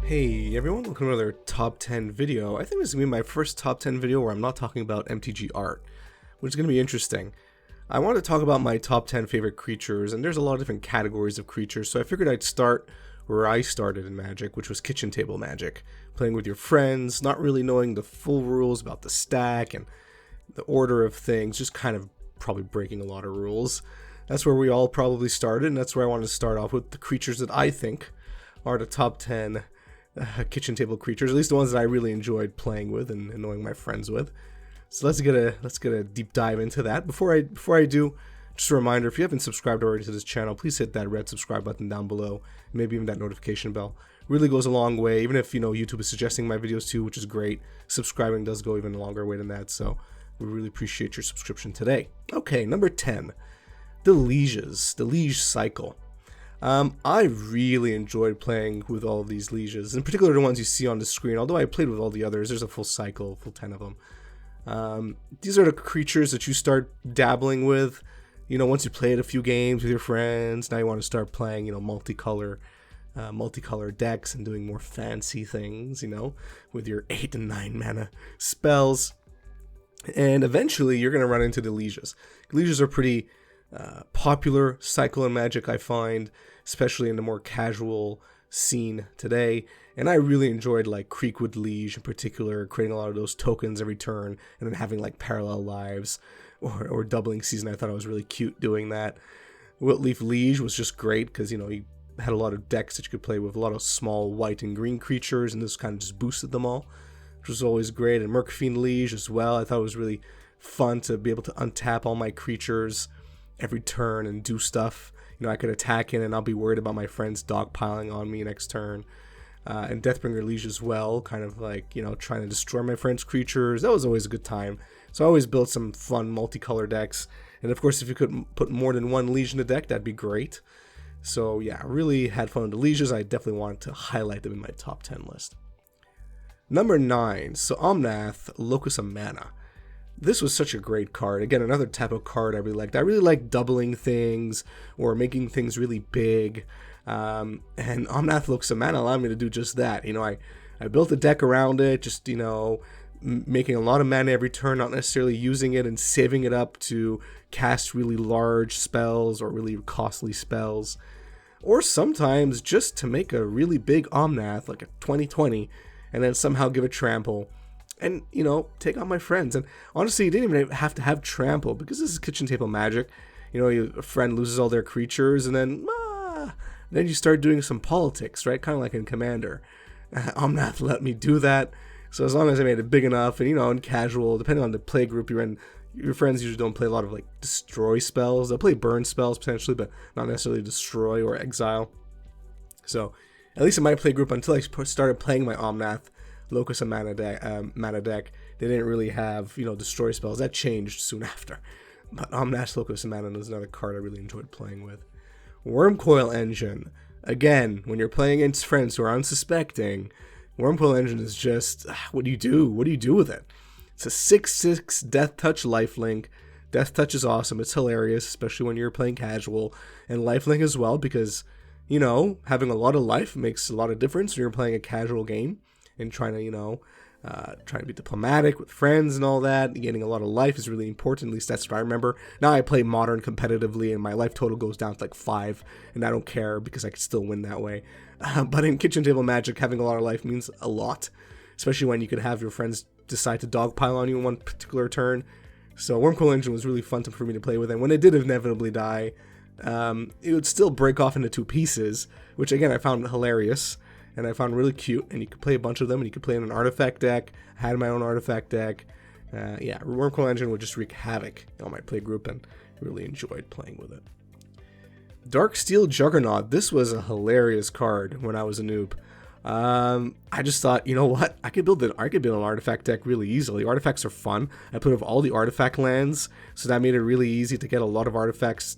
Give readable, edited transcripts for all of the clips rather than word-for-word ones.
Hey everyone, welcome to another top 10 video. I think this is going to be my first top 10 video where I'm not talking about MTG art, which is going to be interesting. I want to talk about my top 10 favorite creatures, and there's a lot of different categories of creatures, so I figured I'd start where I started in Magic, which was kitchen table Magic. Playing with your friends, not really knowing the full rules about the stack and the order of things, just kind of probably breaking a lot of rules. That's where we all probably started, and that's where I wanted to start off with the creatures that I think are the top 10 kitchen table creatures, at least the ones that I really enjoyed playing with and annoying my friends with. So let's get a deep dive into that. Before I do, just a reminder: if you haven't subscribed already to this channel, please hit that red subscribe button down below, maybe even that notification bell. It really goes a long way. Even if YouTube is suggesting my videos too, which is great, subscribing does go even a longer way than that. So we really appreciate your subscription today. Okay, number 10, the Lieges, the Liege cycle. I really enjoyed playing with all of these Lieges, in particular the ones you see on the screen, although I played with all the others. There's a full cycle, full 10 of them. These are the creatures that you start dabbling with, once you played a few games with your friends. Now you want to start playing, multicolor decks and doing more fancy things, with your 8 and 9 mana spells. And eventually you're going to run into the Lieges. Lieges are pretty popular cycle in Magic, I find, especially in the more casual scene today. And I really enjoyed like Creekwood Liege in particular, creating a lot of those tokens every turn and then having like parallel lives or doubling season. I thought it was really cute doing that. Wiltleaf Liege was just great because you had a lot of decks that you could play with, a lot of small white and green creatures, and this kind of just boosted them all, which was always great. And Murkfiend Liege as well, I thought it was really fun to be able to untap all my creatures every turn and do stuff. I could attack in and I'll be worried about my friends dogpiling on me next turn. And Deathbringer Liege as well, kind of like, trying to destroy my friends' creatures. That was always a good time. So I always built some fun multicolor decks. And of course, if you could put more than one Liege in the deck, that'd be great. So yeah, really had fun with the Lieges. I definitely wanted to highlight them in my top 10 list. Number 9, so Omnath, Locus of Mana. This was such a great card. Again, another type of card I really liked. I really like doubling things or making things really big. And Omnath Locus of Mana allowed me to do just that. I built a deck around it, just, making a lot of mana every turn, not necessarily using it and saving it up to cast really large spells or really costly spells. Or sometimes just to make a really big Omnath, like a 20/20, and then somehow give it trample. And, take on my friends. And honestly, you didn't even have to have trample, because this is kitchen table Magic. A friend loses all their creatures, and then you start doing some politics, right? Kind of like in Commander. Omnath let me do that. So as long as I made it big enough, and, in casual, depending on the play group you're in, your friends usually don't play a lot of, like, destroy spells. They'll play burn spells, potentially, but not necessarily destroy or exile. So, at least in my play group, until I started playing my Omnath Locus of Mana deck, they didn't really have, destroy spells. That changed soon after. But Omnath Locus of Mana was another card I really enjoyed playing with. Coil Engine. Again, when you're playing against friends who are unsuspecting, Coil Engine is just, what do you do? What do you do with it? It's a 6/6 Death Touch lifelink. Death Touch is awesome. It's hilarious, especially when you're playing casual. And lifelink as well, because, having a lot of life makes a lot of difference when you're playing a casual game and trying to, trying to be diplomatic with friends and all that. Getting a lot of life is really important. At least that's what I remember. Now I play Modern competitively, and my life total goes down to like 5, and I don't care because I can still win that way. But in kitchen table Magic, having a lot of life means a lot, especially when you could have your friends decide to dogpile on you in one particular turn. So Coil Engine was really fun for me to play with, and when it did inevitably die, it would still break off into 2 pieces, which again I found hilarious. And I found really cute, and you could play a bunch of them, and you could play in an artifact deck. I had my own artifact deck. Coil Engine would just wreak havoc on my play group, and really enjoyed playing with it. Darksteel Juggernaut. This was a hilarious card when I was a noob. I just thought, you know what? I could build an artifact deck really easily. Artifacts are fun. I put all the artifact lands, so that made it really easy to get a lot of artifacts,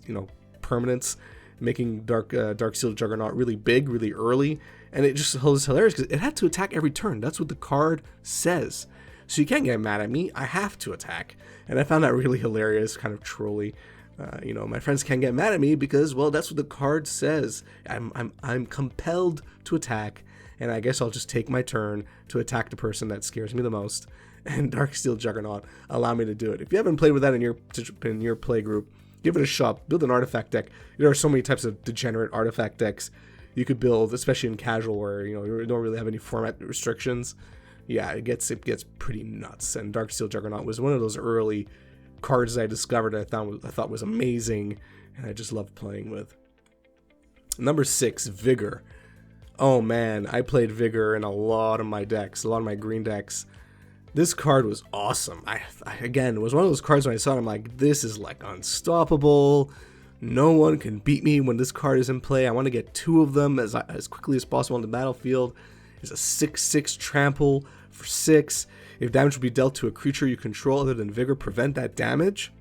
permanents, making Darksteel Juggernaut really big, really early. And it just was hilarious because it had to attack every turn. That's what the card says. So you can't get mad at me. I have to attack. And I found that really hilarious, kind of trolly. My friends can't get mad at me because, well, that's what the card says. I'm compelled to attack, and I guess I'll just take my turn to attack the person that scares me the most, and Darksteel Juggernaut allow me to do it. If you haven't played with that in your play group, give it a shot. Build an artifact deck. There are so many types of degenerate artifact decks you could build, especially in casual where you don't really have any format restrictions. Yeah, it gets pretty nuts. And Darksteel Juggernaut was one of those early cards that I discovered that I thought was amazing, and I just loved playing with. Number 6, Vigor. Oh man, I played Vigor in a lot of my decks, a lot of my green decks. This card was awesome. Again, it was one of those cards when I saw it, I'm like, this is like unstoppable. No one can beat me when this card is in play. I want to get 2 of them as quickly as possible on the battlefield. It's a 6/6 trample for 6. If damage will be dealt to a creature you control other than Vigor, prevent that damage.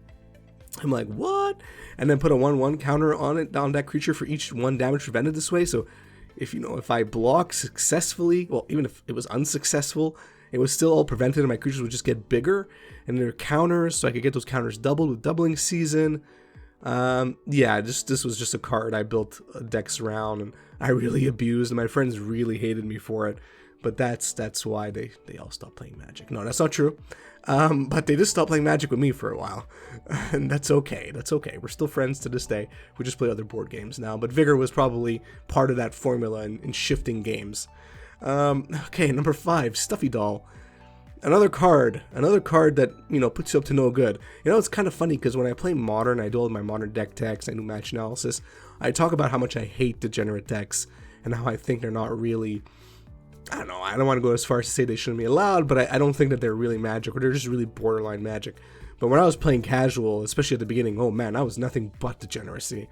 I'm like, what? And then put a 1/1 counter on that creature for each 1 damage prevented this way. So if I block successfully, well, even if it was unsuccessful, it was still all prevented and my creatures would just get bigger. And there are counters, so I could get those counters doubled with Doubling Season. Yeah, this was just a card I built decks around, and I really abused, and my friends really hated me for it. But that's why they all stopped playing Magic. No, that's not true. But they just stopped playing Magic with me for a while. And that's okay. That's okay. We're still friends to this day. We just play other board games now. But Vigor was probably part of that formula in shifting games. Okay, number 5, Stuffy Doll. Another card that, puts you up to no good. It's kind of funny because when I play Modern, I do all my Modern deck techs, I do match analysis, I talk about how much I hate degenerate decks and how I think they're not really, I don't know, I don't want to go as far as to say they shouldn't be allowed, but I don't think that they're really Magic, or they're just really borderline Magic. But when I was playing casual, especially at the beginning, oh man, I was nothing but degeneracy.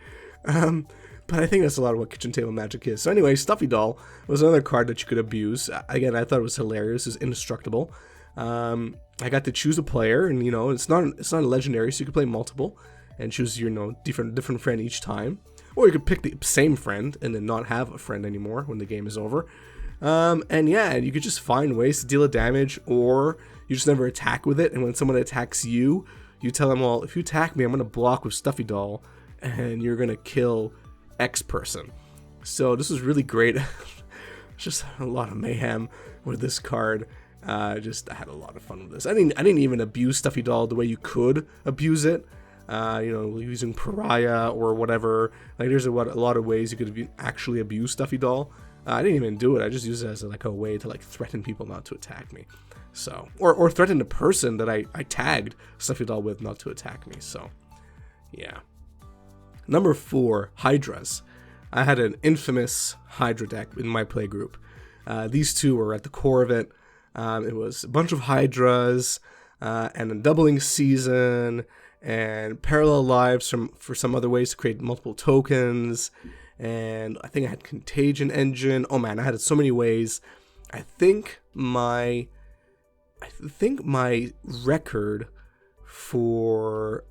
But I think that's a lot of what Kitchen Table Magic is. So anyway, Stuffy Doll was another card that you could abuse. Again, I thought it was hilarious. It's indestructible. I got to choose a player, and it's not a legendary, so you could play multiple and choose your different friend each time, or you could pick the same friend and then not have a friend anymore when the game is over. And yeah, you could just find ways to deal a damage, or you just never attack with it. And when someone attacks you, you tell them, well, if you attack me, I'm gonna block with Stuffy Doll, and you're gonna kill X person. So this was really great. Just a lot of mayhem with this card. I had a lot of fun with this. I didn't even abuse Stuffy Doll the way you could abuse it. Using Pariah or whatever. Like there's a lot of ways you could actually abuse Stuffy Doll. I didn't even do it. I just used it as a way to threaten people not to attack me. So or threaten the person that I tagged Stuffy Doll with not to attack me. So yeah. Number 4, Hydras. I had an infamous Hydra deck in my play group. These two were at the core of it. It was a bunch of Hydras, and a Doubling Season, and parallel lives for some other ways to create multiple tokens, and I think I had Contagion Engine. Oh man, I had it so many ways. I think my record for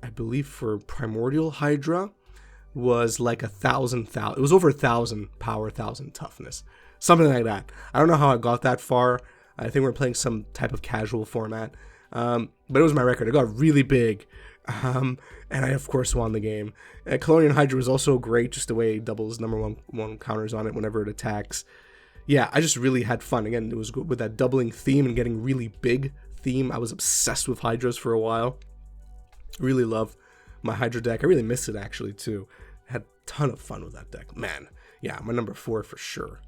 Primordial Hydra was like 1,000. It was over 1,000 power, 1,000 toughness, something like that. I don't know how I got that far. I think we're playing some type of casual format, but it was my record. It got really big, and I of course won the game. Colonial Hydra was also great, just the way it doubles number one counters on it whenever it attacks. Yeah, I just really had fun. Again, it was good with that doubling theme and getting really big theme. I was obsessed with Hydras for a while. Really love my Hydra deck. I really miss it actually too. Had a ton of fun with that deck. Man, yeah, my number 4 for sure.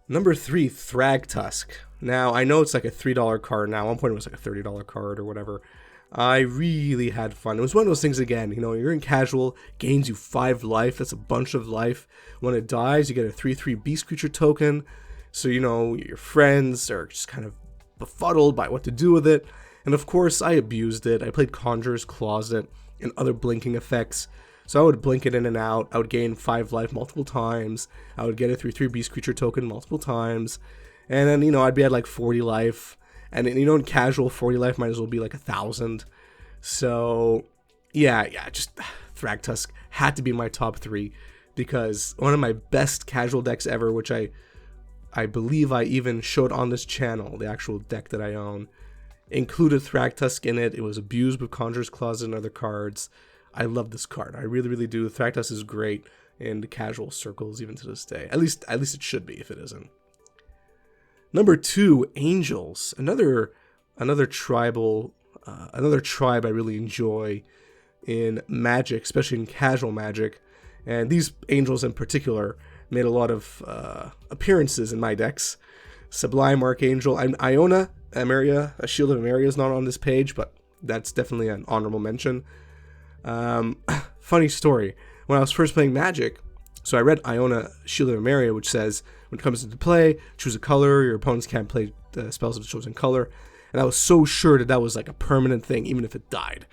Number 3, Thractus. Now, I know it's like a $3 card now. At one point it was like a $30 card or whatever. I really had fun. It was one of those things, again, you're in casual, gains you 5 life. That's a bunch of life. When it dies, you get a 3/3 beast creature token. So, your friends are just kind of befuddled by what to do with it. And of course, I abused it. I played Conjurer's Closet and other blinking effects. So I would blink it in and out. I would gain 5 life multiple times. I would get a 3/3 beast creature token multiple times. And then, I'd be at like 40 life. And then, in casual, 40 life might as well be like 1,000. So, yeah, just Thractus had to be my top 3. Because one of my best casual decks ever, which I believe I even showed on this channel, the actual deck that I own, included Thractus in it. It was abused with Conjurer's Closet and other cards. I love this card. I really, really do. Thractus is great in the casual circles even to this day. At least it should be if it isn't. Number 2, angels. Another tribe I really enjoy in Magic, especially in casual Magic. And these angels in particular made a lot of appearances in my decks. Sublime Archangel, Iona, Emeria, a Shield of Emeria is not on this page, but that's definitely an honorable mention. Funny story, when I was first playing Magic, so I read Iona, Shield of Emeria, which says, when it comes into play, choose a color, your opponents can't play spells of the chosen color. And I was so sure that that was like a permanent thing, even if it died.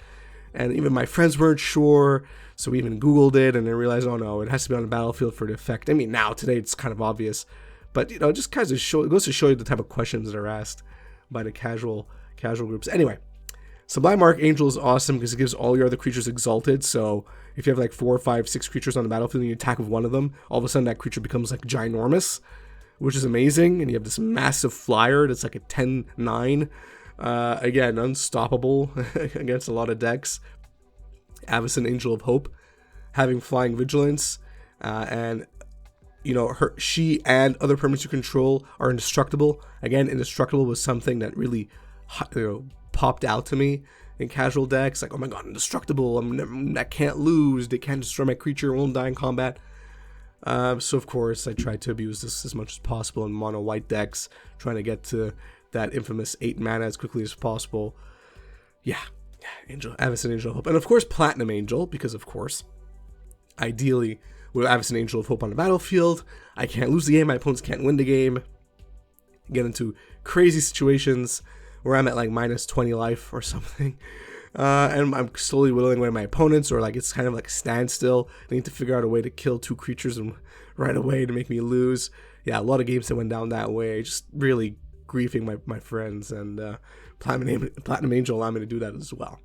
And even my friends weren't sure, so we even Googled it, and then realized, oh no, it has to be on the battlefield for the effect. I mean, now, today, it's kind of obvious. But, it just kind of it goes to show you the type of questions that are asked by the casual groups. Anyway, Sublime Archangel is awesome because it gives all your other creatures Exalted. So if you have like 4, 5, 6 creatures on the battlefield and you attack with one of them, all of a sudden that creature becomes like ginormous, which is amazing. And you have this massive flyer that's like a 10-9. Again, unstoppable against a lot of decks. Avacyn, Angel of Hope, having Flying Vigilance, and she and other permanents you control are indestructible. Again, indestructible was something that really popped out to me in casual decks. Like, oh my god, indestructible! I can't lose. They can't destroy my creature. Won't die in combat. So of course, I tried to abuse this as much as possible in mono white decks, trying to get to that infamous 8 mana as quickly as possible. Yeah, Avacyn, Angel of Hope, and of course Platinum Angel, because of course, ideally, with Avacyn, Angel of Hope on the battlefield, I can't lose the game, my opponents can't win the game. Get into crazy situations where I'm at like minus 20 life or something, and I'm slowly whittling away my opponents, or like it's kind of like a standstill. I need to figure out a way to kill 2 creatures right away to make me lose. Yeah, a lot of games that went down that way, just really griefing my friends, and Platinum Angel allowed me to do that as well.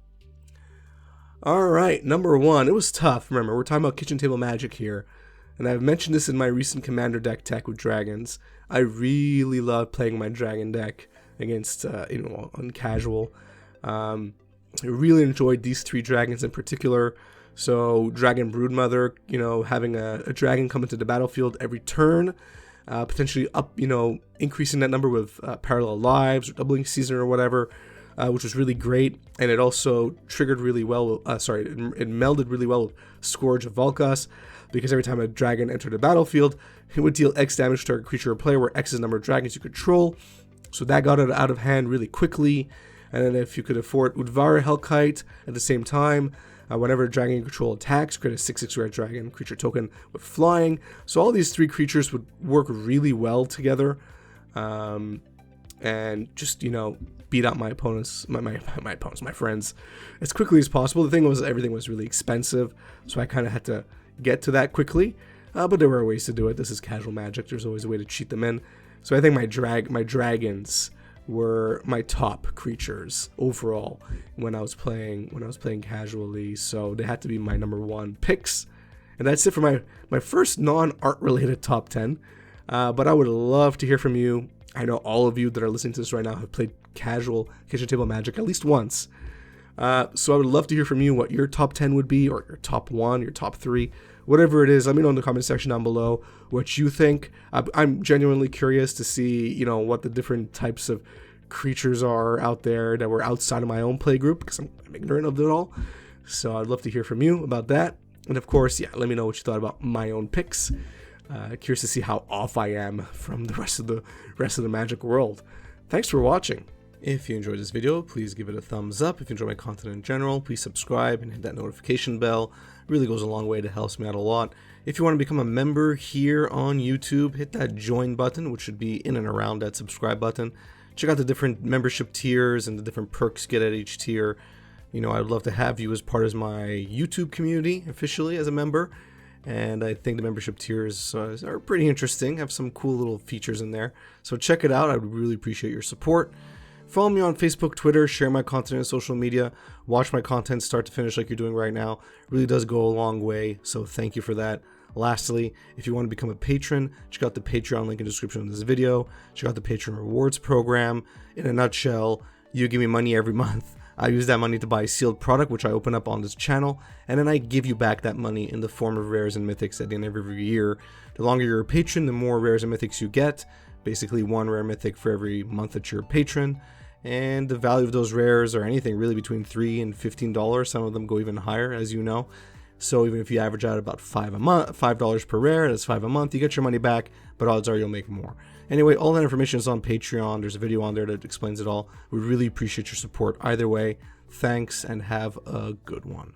Alright, number 1. It was tough. Remember, we're talking about kitchen table Magic here, and I've mentioned this in my recent Commander deck tech with dragons. I really love playing my dragon deck against, on casual. I really enjoyed these 3 dragons in particular. So, Dragon Broodmother, having a dragon come into the battlefield every turn, potentially up, increasing that number with parallel lives or doubling season or whatever, which was really great. And it also triggered really well, it melded really well with Scourge of Volkas, because every time a dragon entered the battlefield, it would deal X damage to a creature or player, where X is the number of dragons you control. So that got it out of hand really quickly. And then if you could afford Udvara Hellkite at the same time, whenever a dragon you control attacks, create a 6/6 red dragon creature token with flying. So all these 3 creatures would work really well together, and just beat out my opponents, my friends, as quickly as possible. The thing was, everything was really expensive, so I kind of had to get to that quickly. But there were ways to do it. This is casual Magic. There's always a way to cheat them in. So I think my dragons were my top creatures overall when I was playing casually, so they had to be my number 1 picks. And that's it for my first non-art related top 10. But I would love to hear from you. I know all of you that are listening to this right now have played casual kitchen table Magic at least once. So I would love to hear from you what your top 10 would be, or your top 1, your top 3, whatever it is. Let me know in the comment section down below what you think. I'm genuinely curious to see, what the different types of creatures are out there that were outside of my own play group, because I'm ignorant of it all. So I'd love to hear from you about that. And of course, let me know what you thought about my own picks. Curious to see how off I am from the rest of the Magic world. Thanks for watching. If you enjoyed this video, please give it a thumbs up. If you enjoy my content in general, please subscribe and hit that notification bell. It really goes a long way to help me out a lot. If you want to become a member here on YouTube, hit that join button, which should be in and around that subscribe button. Check out the different membership tiers and the different perks you get at each tier. I'd love to have you as part of my YouTube community officially as a member. And I think the membership tiers are pretty interesting, have some cool little features in there. So check it out. I would really appreciate your support. Follow me on Facebook, Twitter, share my content on social media, watch my content start to finish like you're doing right now. It really does go a long way, so thank you for that. Lastly, if you want to become a patron, check out the Patreon link in the description of this video. Check out the Patreon Rewards program. In a nutshell, you give me money every month. I use that money to buy a sealed product, which I open up on this channel, and then I give you back that money in the form of rares and mythics at the end of every year. The longer you're a patron, the more rares and mythics you get. basically 1 rare mythic for every month that you're a patron. And the value of those rares are anything really between $3 and $15. Some of them go even higher, as you know. So even if you average out about $5 per rare, that's $5 a month, you get your money back, but odds are you'll make more. Anyway, all that information is on Patreon. There's a video on there that explains it all. We really appreciate your support either way. Thanks, and have a good one.